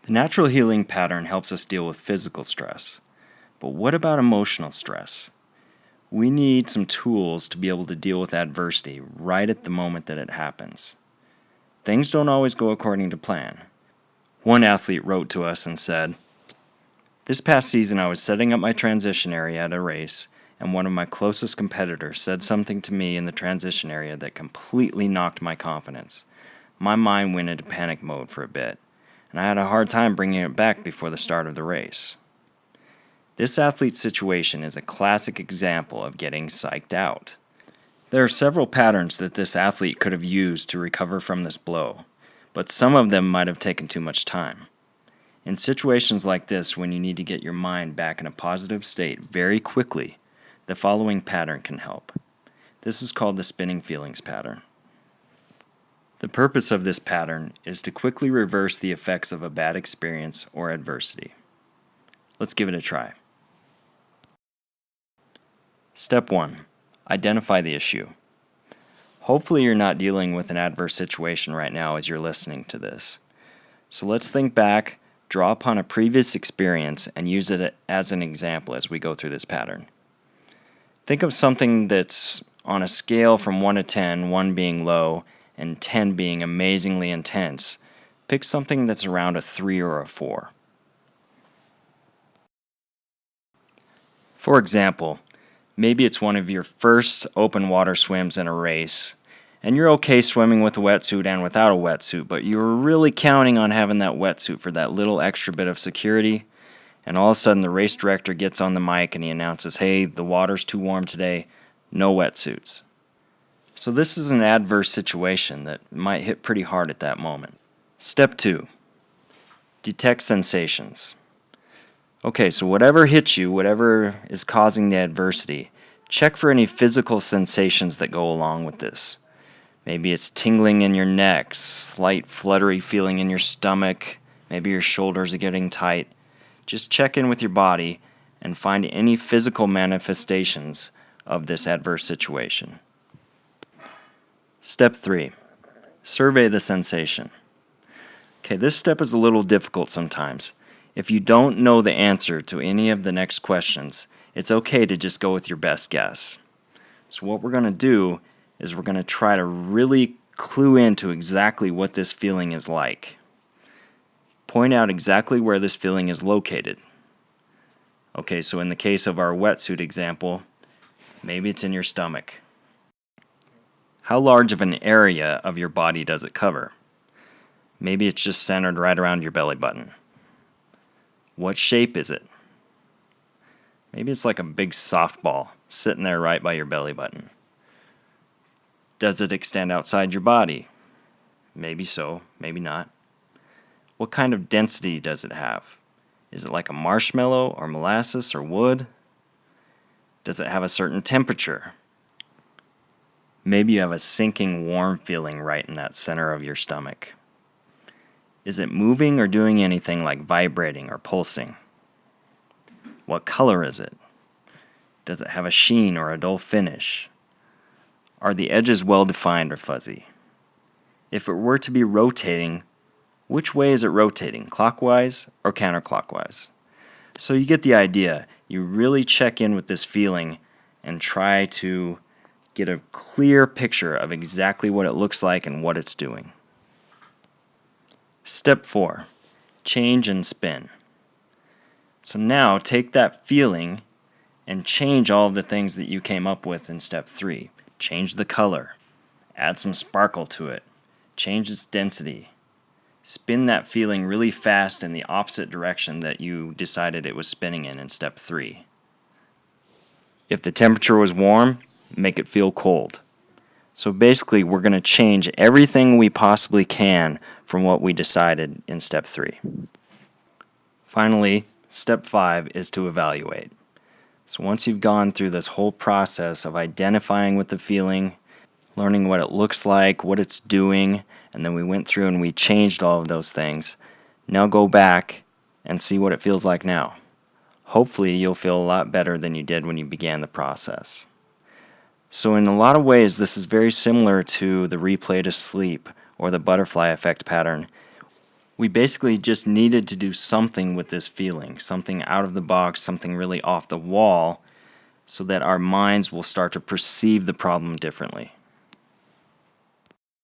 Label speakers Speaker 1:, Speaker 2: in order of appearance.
Speaker 1: The natural healing pattern helps us deal with physical stress. But what about emotional stress? We need some tools to be able to deal with adversity right at the moment that it happens. Things don't always go according to plan. One athlete wrote to us and said, "This past season I was setting up my transition area at a race, and one of my closest competitors said something to me in the transition area that completely knocked my confidence. My mind went into panic mode for a bit, and I had a hard time bringing it back before the start of the race." This athlete's situation is a classic example of getting psyched out. There are several patterns that this athlete could have used to recover from this blow, but some of them might have taken too much time. In situations like this, when you need to get your mind back in a positive state very quickly, the following pattern can help. This is called the spinning feelings pattern. The purpose of this pattern is to quickly reverse the effects of a bad experience or adversity. Let's give it a try. Step 1. Identify the issue. Hopefully you're not dealing with an adverse situation right now as you're listening to this. So let's think back, draw upon a previous experience, and use it as an example as we go through this pattern. Think of something that's on a scale from 1 to 10, 1 being low and 10 being amazingly intense. Pick something that's around a 3 or a 4. For example, maybe it's one of your first open water swims in a race, and you're okay swimming with a wetsuit and without a wetsuit, but you were really counting on having that wetsuit for that little extra bit of security, and all of a sudden the race director gets on the mic and he announces, "Hey, the water's too warm today, no wetsuits." So this is an adverse situation that might hit pretty hard at that moment. Step 2. Detect sensations. Okay, so whatever hits you, whatever is causing the adversity, check for any physical sensations that go along with this. Maybe it's tingling in your neck, slight fluttery feeling in your stomach, maybe your shoulders are getting tight. Just check in with your body and find any physical manifestations of this adverse situation. Step 3. Survey the sensation. Okay, this step is a little difficult sometimes. If you don't know the answer to any of the next questions, it's okay to just go with your best guess. So what we're going to do is we're going to try to really clue into exactly what this feeling is like. Point out exactly where this feeling is located. Okay, so in the case of our wetsuit example, maybe it's in your stomach. How large of an area of your body does it cover? Maybe it's just centered right around your belly button. What shape is it? Maybe it's like a big softball sitting there right by your belly button. Does it extend outside your body? Maybe so, maybe not. What kind of density does it have? Is it like a marshmallow or molasses or wood? Does it have a certain temperature? Maybe you have a sinking warm feeling right in that center of your stomach. Is it moving or doing anything like vibrating or pulsing? What color is it? Does it have a sheen or a dull finish? Are the edges well defined or fuzzy? If it were to be rotating, which way is it rotating, clockwise or counterclockwise? So you get the idea. You really check in with this feeling and try to get a clear picture of exactly what it looks like and what it's doing. Step 4. Change and spin. So now take that feeling and change all of the things that you came up with in step 3. Change the color. Add some sparkle to it. Change its density. Spin that feeling really fast in the opposite direction that you decided it was spinning in step 3. If the temperature was warm, make it feel cold. So basically, we're going to change everything we possibly can from what we decided in step 3. Finally, step 5 is to evaluate. So once you've gone through this whole process of identifying with the feeling, learning what it looks like, what it's doing, and then we went through and we changed all of those things, now go back and see what it feels like now. Hopefully, you'll feel a lot better than you did when you began the process. So in a lot of ways, this is very similar to the replay to sleep or the butterfly effect pattern. We basically just needed to do something with this feeling, something out of the box, something really off the wall, so that our minds will start to perceive the problem differently.